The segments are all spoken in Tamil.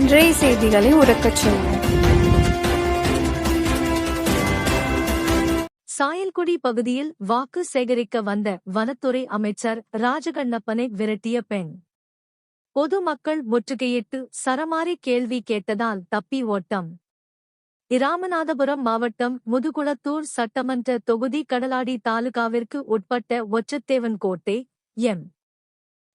இன்றைய செய்திகளை உறக்கச் சொல்வோம். சாயல்குடி பகுதியில் வாக்கு சேகரிக்க வந்த வனத்துறை அமைச்சர் ராஜகண்ணப்பனை விரட்டிய பெண். பொதுமக்கள் முற்றுகையிட்டு சரமாரி கேள்வி கேட்டதால் தப்பி ஓட்டம். இராமநாதபுரம் மாவட்டம் முதுகுளத்தூர் சட்டமன்ற தொகுதி கடலாடி தாலுகாவிற்கு உட்பட்ட ஒச்சத்தேவன்கோட்டை, எம்.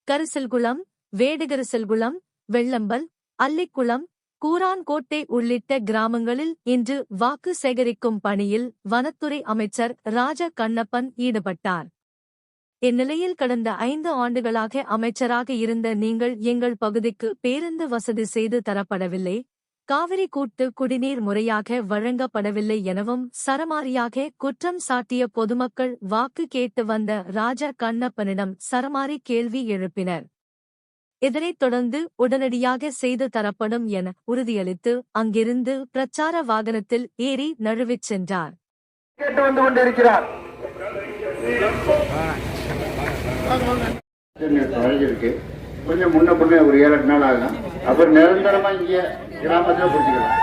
கரிசல்குளம், வேடுகரிசல்குளம், வெள்ளம்பல், அல்லிக்குளம், கூரான்கோட்டை உள்ளிட்ட கிராமங்களில் இன்று வாக்கு சேகரிக்கும் பணியில் வனத்துறை அமைச்சர் ராஜ கண்ணப்பன் ஈடுபட்டார். இந்நிலையில் கடந்த 5 ஆண்டுகளாக அமைச்சராக இருந்த நீங்கள் எங்கள் பகுதிக்கு பேருந்து வசதி செய்து தரப்படவில்லை, காவிரி கூட்டு குடிநீர் முறையாக வழங்கப்படவில்லை எனவும் சரமாரியாக குற்றம் சாட்டிய பொதுமக்கள் வாக்கு கேட்டு வந்த ராஜ கண்ணப்பனிடம் சரமாரி கேள்வி எழுப்பினர். இதனைத் தொடர்ந்து உடனடியாக செய்து தரப்படும் என உறுதியளித்து அங்கிருந்து பிரச்சார வாகனத்தில் ஏறி நழுவிச் சென்றார். கொஞ்சம் முன்ன பொண்ணு ஒரு 7-8 நாள் ஆகும். அப்புறம் நிரந்தரமா இங்க கிராமத்துல பிடிச்சிக்கலாம்.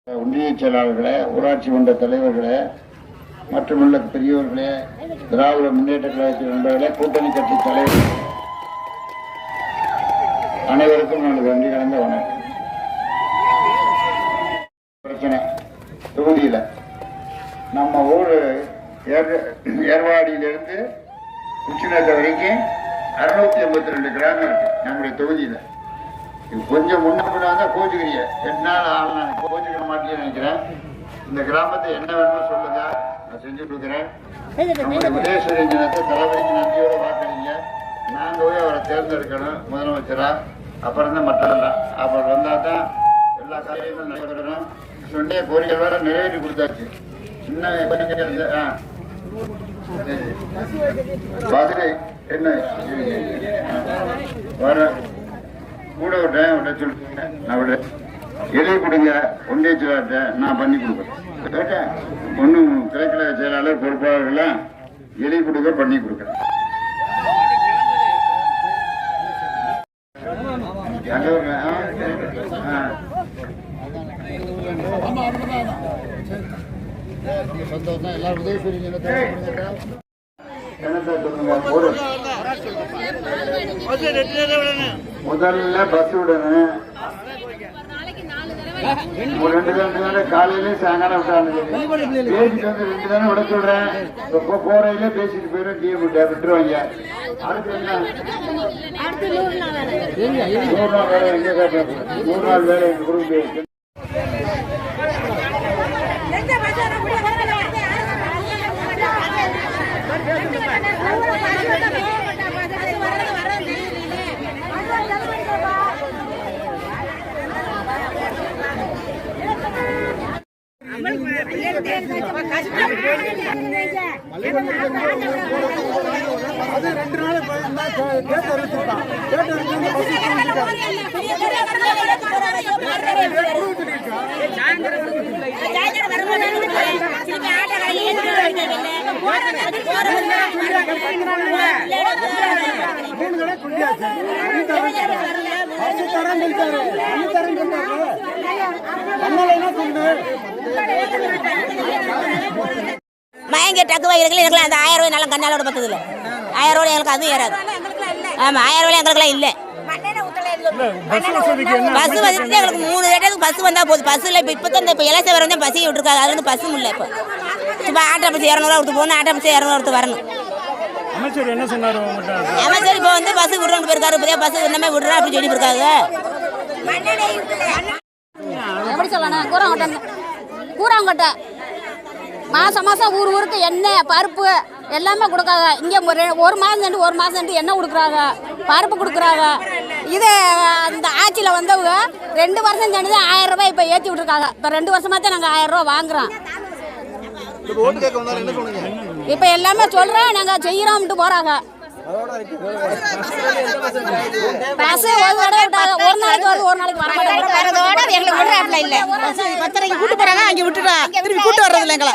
ஒன்றிய செயலாளர்களே, ஊராட்சி மன்ற தலைவர்களே, மற்றுமுள்ள பெரியவர்களே, திராவிட முன்னேற்ற கழகத்தின் நண்பர்களே, கூட்டணி கட்சி தலைவர்கள் அனைவருக்கும் நான் நன்றி கலந்த வணக்கம். பிரச்சனை தொகுதியில நம்ம ஊரு ஏர்வாடியிலிருந்து உச்சிநத்த வரைக்கும் 682 கிராமம் இருக்கு நம்முடைய தொகுதியில. கொஞ்சம் முன்னாடி கோச்சுக்கிறீங்க, 8 நாள் ஆள் நான் கோச்சுக்கிற மாட்டேன்னு நினைக்கிறேன். இந்த கிராமத்தை என்ன வேணுமோ சொல்லுங்க, நான் செஞ்சு கொடுக்குறேன். நம்முடைய உதயசூரிய தினத்தை தளபதிக்கு நன்றியோட வாக்களிங்க. நாங்க போய் அவரை தேர்ந்தெடுக்கணும் முதலமைச்சரா, அப்புறம் தான் மற்றெல்லாம். அப்புறம் வந்தா தான் எல்லா காரியங்களும் நடைபெறணும். சொன்ன கோரிக்கை வேற நிறைவேற்றி கொடுத்தாச்சு. இன்னும் என்ன வர கூட விட்ட சொல்லிட்டேன். நான் விட எழுதி கொடுங்க, ஒன்றிய செயலாளர்கிட்ட நான் பண்ணி கொடுக்குறேன். கேட்டேன் ஒன்றும் கிழக்கிழக செயலாளர் பொறுப்பாளர்கள்லாம் எழுதி கொடுக்க பண்ணி கொடுக்குறேன். சந்தோஷம். எல்லாரும் உதவி முதல்ல பஸ் விடணும். 2 தானே காலையிலேயும் சாயங்காலம் விட்டாங்க. பேசிட்டு வந்து 2 தானே விட சொல்றேன். போறையில பேசிட்டு போயிடும், டீ விட்டுருவாங்க. அடுத்து என்ன 100 நாள் வேலை எங்க கேட்டாங்க? 100 நாள் வேலை எங்க குடும்பம் மயங்க டக்கு வைக்கிறதுல எனக்கு அந்த 1000 ரூபாய் நல்லா கண்ணாலோட பார்த்ததில்ல. 1000 ரூபாய் எங்களுக்கு அதுவும் ஏறாது. ஆமாம், 1000 ரூபாய் எங்களுக்குலாம் இல்லை. பஸ் வசதிக்கு என்ன பஸ் வசதி எங்களுக்கு 3 இடத்துக்கு பஸ் வந்தா போதும். பஸ் இல்லை இப்போ தான் இப்போ இலசை வர வந்து பஸ் விட்டுருக்காங்க. அது வந்து பஸ்ஸும் இல்லை. இப்போ ஆட்டோ பஸ் 200 ரூபா கொடுத்து போகணும், ஆட்டோ பஸ் 200 ரூபா கொடுத்து வரணும். அமைச்சர் என்ன சொன்னாரு உங்கள்கிட்ட? அமைச்சர் இப்போ வந்து பஸ் விடுறோன்னு போயிருக்காரு. இப்போதே பஸ் என்னமே விடுறா அப்படின்னு சொல்லி போயிருக்காங்க. எப்படி சொல்லணும், கூறாங்கொட்டை மாதம் மாதம் ஊருக்கு எண்ணெய் பருப்பு எல்லாமே கொடுக்காங்க. இங்கே ஒரு மாதம் எண்ணெய் கொடுக்குறாங்க, பருப்பு கொடுக்குறாங்க. இது அந்த ஆட்சியில் வந்தவங்க 2 வருஷம் சென்று தான் 1000 ரூபாய் இப்போ ஏற்றி விட்ருக்காங்க. இப்போ 2 வருஷமாக தான் நாங்கள் 1000 ரூபா வாங்குறோம். இப்போ எல்லாமே சொல்கிறோம், நாங்கள் செய்கிறோம்ட்டு போகிறாங்க. பஸ் ஒரு நாளைக்கு வருது, ஒரு நாளைக்கு வரதோட எங்களுக்கு விடுறாப்புல இல்லை. 10:30 கூட்டு போகிறாங்க, அங்கே விட்டுட்டா திருப்பி கூட்டு வர்றது இல்லை. எங்களை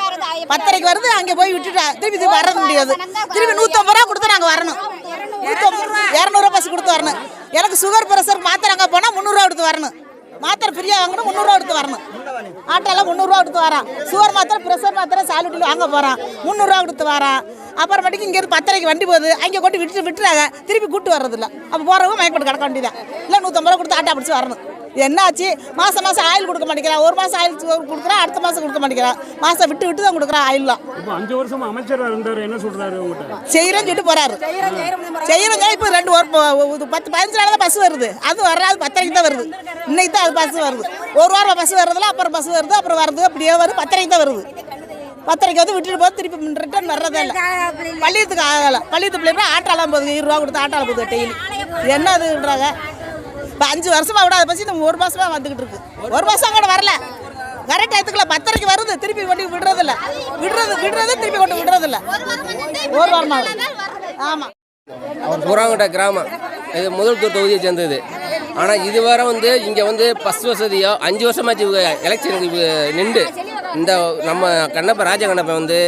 10:30 வருது, அங்கே போய் விட்டுட்டா திருப்பி வர முடியாது. திருப்பி 150 ரூபா கொடுத்து நாங்கள் வரணும். 200 ரூபா பஸ் கொடுத்து வரணும். எனக்கு சுகர் ப்ரெஷர் மாத்திரை அங்கே போனால் 300 ரூபா கொடுத்து வரணும். மாத்திரை ஃப்ரீயாக வாங்கணும், 300 ரூபா கொடுத்து வரணும். ஆட்டோலாம் 300 ரூபா கொடுத்து வரான். சுகர் மாத்திரை ப்ரெஷர் மாத்திரை சாலிட்டில் வாங்க போகிறான், 300 ரூபா கொடுத்து வரான். அப்புறமேட்டுக்கு இங்கேருந்து 10:30 வண்டி போகுது, அங்கே கொண்டு விட்டுறாங்க. திருப்பி கூட்டு வர்றதில்ல. அப்போ போகிறவங்க மயக்கப்பட்டு கிடக்க வேண்டியதான். இல்லை 150 ரூபா கொடுத்து ஆட்டோ பிடிச்சி வரணும். என்ன ஆச்சு, மாதம் ஆயில் கொடுக்க மாட்டேங்கிறான். ஒரு மாதம் ஆயில் கொடுக்குறான், அடுத்த மாதம் கொடுக்க மாட்டேங்கிறான். மாதம் விட்டு தான் கொடுக்குறான் ஆயில்லாம். இப்போ 5 வருஷம் அமைச்சர் இருந்தார், என்ன சொல்றாரு உங்கள்கிட்ட? செய்கிறேன்னு சொல்லிட்டு போறாரு. செய்கிறோம். இப்போ 10-15 நாள் தான் பஸ் வருது. அது வராது, 10:30 தான் வருது. இன்னைக்கு தான் அது பஸ் வருது. ஒரு வாரம் பஸ் வர்றதுல அப்புறம் பஸ் வருது, அப்புறம் வருது, அப்படியே வருது. 10:30 தான் வருது. 10:30 வந்து விட்டுட்டு போது திருப்பி ரிட்டர்ன் வர்றதே இல்லை. பள்ளியத்துக்கு ஆகலை. பள்ளியத்து பிள்ளைங்க ஆட்டோலாம் போகுது, 20 ரூபா கொடுத்து ஆட்டோவில் போகுது டெய்லி. என்ன அதுன்றாங்க. இப்போ 5 வருஷமாக விடாத பசி நம்ம 1 மாதமாக வந்துக்கிட்டு இருக்கு. 1 மாதம் அங்கே வரல. கரெக்ட் ஆயிடுத்துக்கல 10:30 வருது, திருப்பி கொண்டு விடுறதில்ல. விடுறது திருப்பி கொண்டு விடுறதில்ல. ஒரு வாரமா. ஆமாம். புறாங்கோட்டை கிராமம் இது முதல்தூர் தொகுதியை சேர்ந்தது. ஆனால் இதுவரை வந்து இங்கே வந்து பஸ் வசதியோ 5 வருஷமாச்சு எலெக்ஷனுக்கு நின்று இந்த நம்ம ராஜகண்ணப்பன் வந்து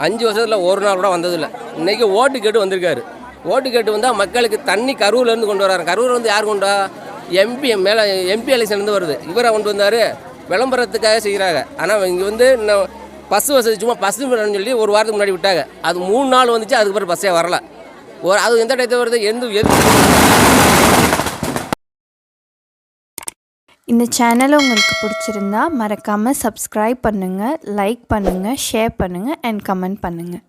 5 வருஷத்தில் ஒரு நாள் கூட வந்ததில்லை. இன்றைக்கி ஓட்டு கேட்டு வந்திருக்காரு. ஓட்டு கேட்டு வந்தால் மக்களுக்கு தண்ணி கரூர்லேருந்து கொண்டு வராரு. கரூர் வந்து யார் கொண்டா? எம்பி எலெக்ஷன்லேருந்து வருது. இவரை கொண்டு வந்தார், விளம்பரத்துக்காக செய்கிறாங்க. ஆனால் இங்கே வந்து இன்னும் பஸ் வசதி சும்மா பஸ் சொல்லி ஒரு வாரத்துக்கு முன்னாடி விட்டாங்க. அது 3 நாள் வந்துச்சு, அதுக்கு பிறகு பஸ்ஸே வரல. அது எந்த டயத்தில் வருது? இந்த சேனல் உங்களுக்கு பிடிச்சிருந்தா மறக்காமல் சப்ஸ்கிரைப் பண்ணுங்கள், லைக் பண்ணுங்கள், ஷேர் பண்ணுங்கள் அண்ட் கமெண்ட் பண்ணுங்கள்.